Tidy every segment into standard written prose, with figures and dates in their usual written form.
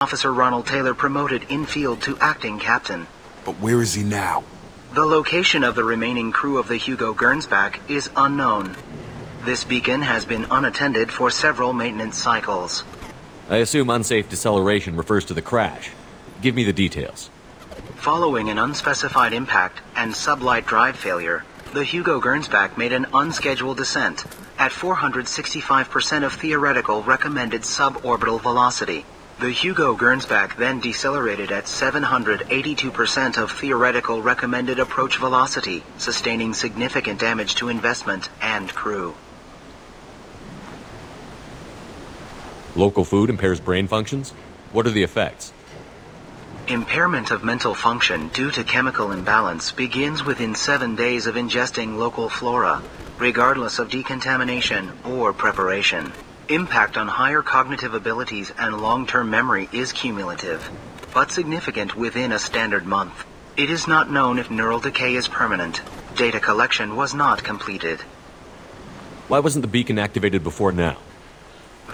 Officer Ronald Taylor promoted in-field to acting captain. But where is he now? The location of the remaining crew of the Hugo Gernsback is unknown. This beacon has been unattended for several maintenance cycles. I assume unsafe deceleration refers to the crash. Give me the details. Following an unspecified impact and sublight drive failure, the Hugo Gernsback made an unscheduled descent at 465% of theoretical recommended suborbital velocity. The Hugo Gernsback then decelerated at 782% of theoretical recommended approach velocity, sustaining significant damage to investment and crew. Local food impairs brain functions? What are the effects? Impairment of mental function due to chemical imbalance begins within 7 days of ingesting local flora, regardless of decontamination or preparation. Impact on higher cognitive abilities and long-term memory is cumulative, but significant within a standard month. It is not known if neural decay is permanent. Data collection was not completed. Why wasn't the beacon activated before now?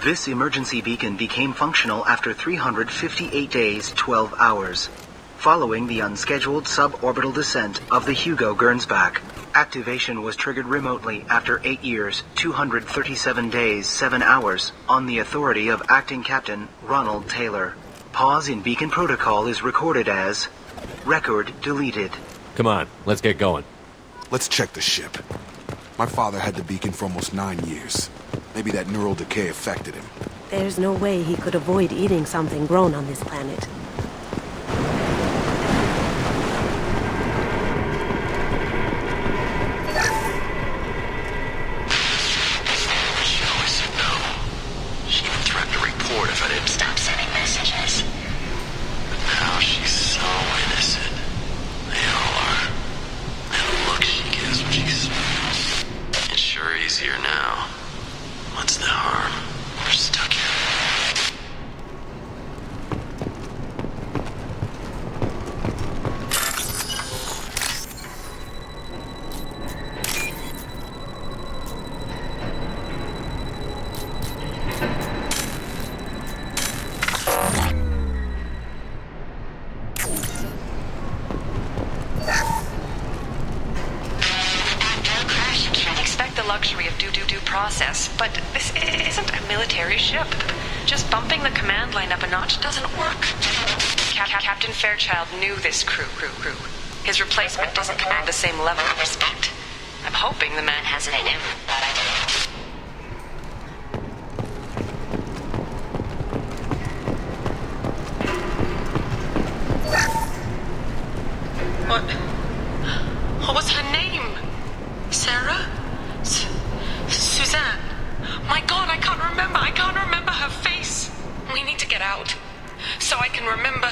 This emergency beacon became functional after 358 days, 12 hours, following the unscheduled suborbital descent of the Hugo Gernsback. Activation was triggered remotely after 8 years, 237 days, 7 hours, on the authority of Acting Captain Ronald Taylor. Pause in beacon protocol is recorded as record deleted. Come on, let's get going. Let's check the ship. My father had the beacon for almost 9 years. Maybe that neural decay affected him. There's no way he could avoid eating something grown on this planet. Luxury of due process, but this isn't a military ship. Just bumping the command line up a notch doesn't work. Captain Fairchild knew this crew. His replacement doesn't command the same level of respect. I'm hoping the man has it in him. What was her name? Sarah? Suzanne. My God, I can't remember her face. We need to get out. So I can remember.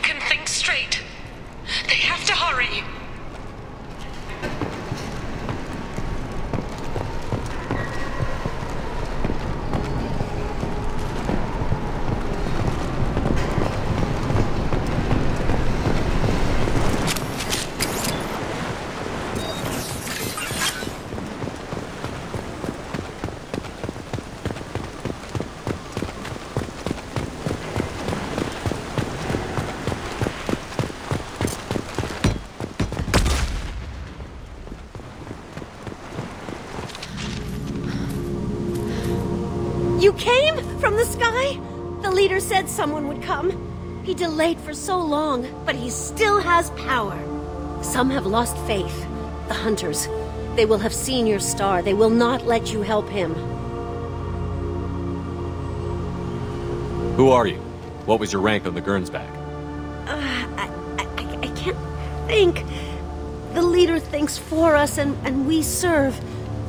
Can think straight. They have to hurry. You came? From the sky? The leader said someone would come. He delayed for so long, but he still has power. Some have lost faith. The hunters. They will have seen your star. They will not let you help him. Who are you? What was your rank on the Gernsback? I can't think. The leader thinks for us and we serve.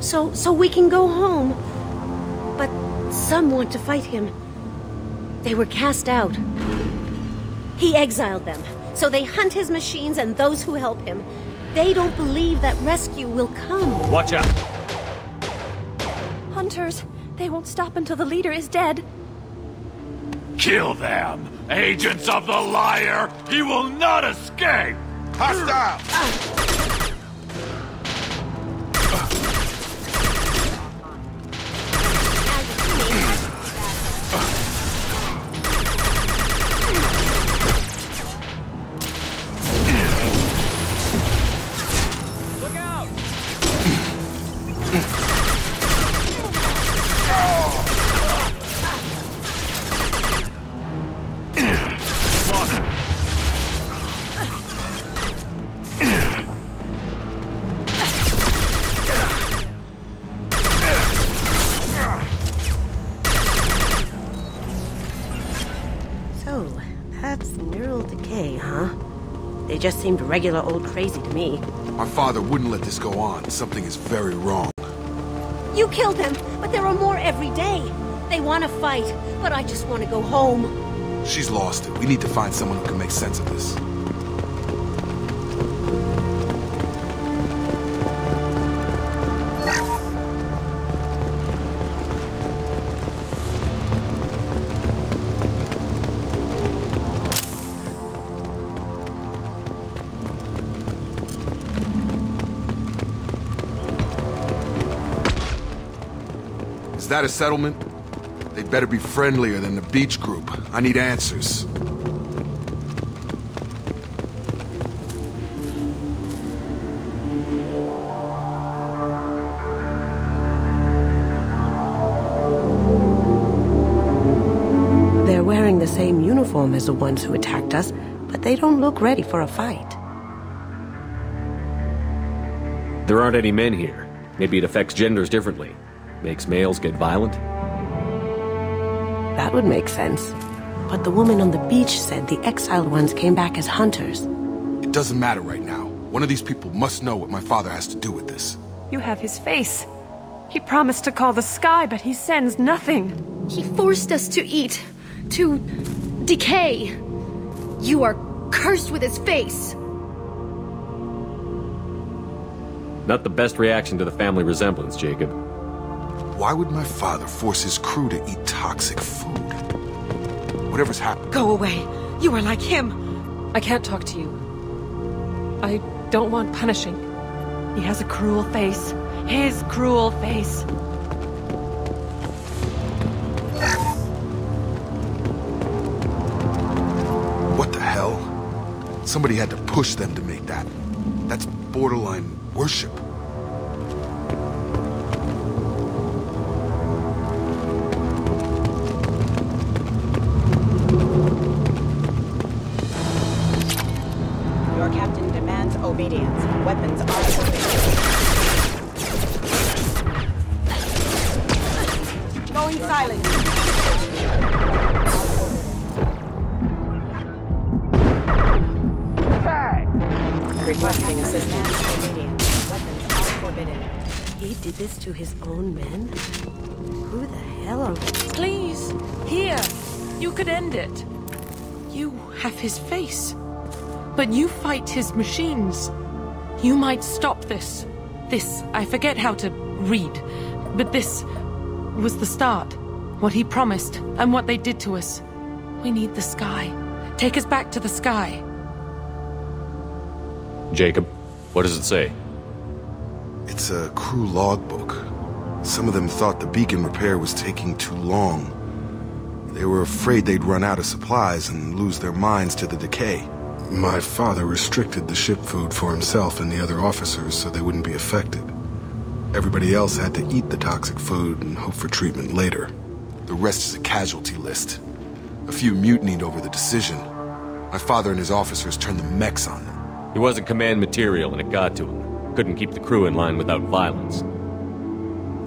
So we can go home. But some want to fight him. They were cast out. He exiled them, so they hunt his machines and those who help him. They don't believe that rescue will come. Watch out! Hunters, they won't stop until the leader is dead. Kill them! Agents of the liar! He will not escape! Hostile! So, that's neural decay, huh? They just seemed regular old crazy to me. My father wouldn't let this go on. Something is very wrong. You killed them, but there are more every day. They want to fight, but I just want to go home. She's lost it. We need to find someone who can make sense of this. Is that a settlement? They'd better be friendlier than the beach group. I need answers. They're wearing the same uniform as the ones who attacked us, but they don't look ready for a fight. There aren't any men here. Maybe it affects genders differently. Makes males get violent? That would make sense. But the woman on the beach said the exiled ones came back as hunters. It doesn't matter right now. One of these people must know what my father has to do with this. You have his face. He promised to call the sky, but he sends nothing. He forced us to eat, to decay. You are cursed with his face. Not the best reaction to the family resemblance, Jacob. Why would my father force his crew to eat toxic food? Whatever's happened... Go away. You are like him. I can't talk to you. I don't want punishing. He has a cruel face. His cruel face. What the hell? Somebody had to push them to make that. That's borderline worship. Your captain demands obedience. Weapons are forbidden. Going silent. Requesting assistance. Obedience. Weapons are forbidden. He did this to his own men? Who the hell are... Please, here. You could end it. You have his face. But you fight his machines. You might stop this. This, I forget how to read. But this was the start. What he promised, and what they did to us. We need the sky. Take us back to the sky. Jacob, what does it say? It's a crew logbook. Some of them thought the beacon repair was taking too long. They were afraid they'd run out of supplies and lose their minds to the decay. My father restricted the ship food for himself and the other officers so they wouldn't be affected. Everybody else had to eat the toxic food and hope for treatment later. The rest is a casualty list. A few mutinied over the decision. My father and his officers turned the mechs on them. He wasn't command material and it got to him. Couldn't keep the crew in line without violence.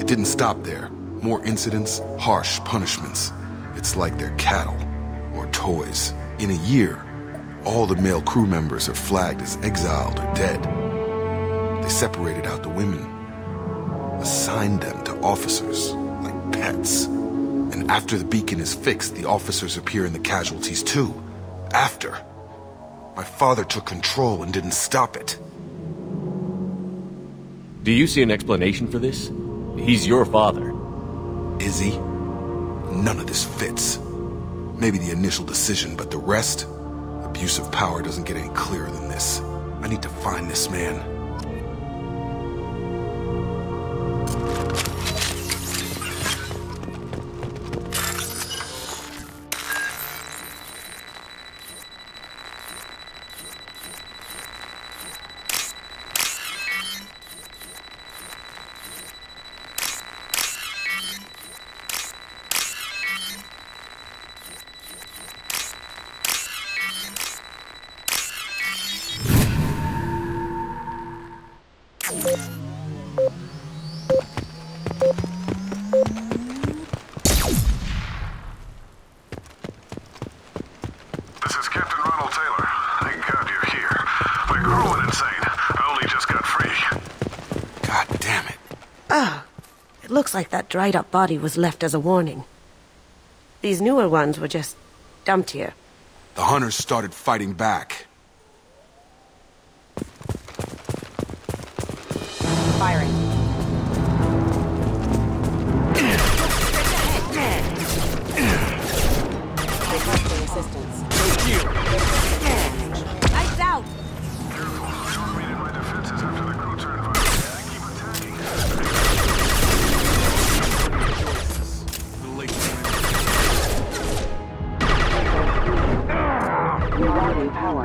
It didn't stop there. More incidents, harsh punishments. It's like they're cattle, or toys. In a year, all the male crew members are flagged as exiled or dead. They separated out the women, assigned them to officers, like pets. And after the beacon is fixed, the officers appear in the casualties too. After. My father took control and didn't stop it. Do you see an explanation for this? He's your father. Is he? None of this fits. Maybe the initial decision, but the rest? Abuse of power doesn't get any clearer than this. I need to find this man. looks like that dried-up body was left as a warning. These newer ones were just dumped here. The hunters started fighting back. Firing. Requesting assistance. Lights out! Power.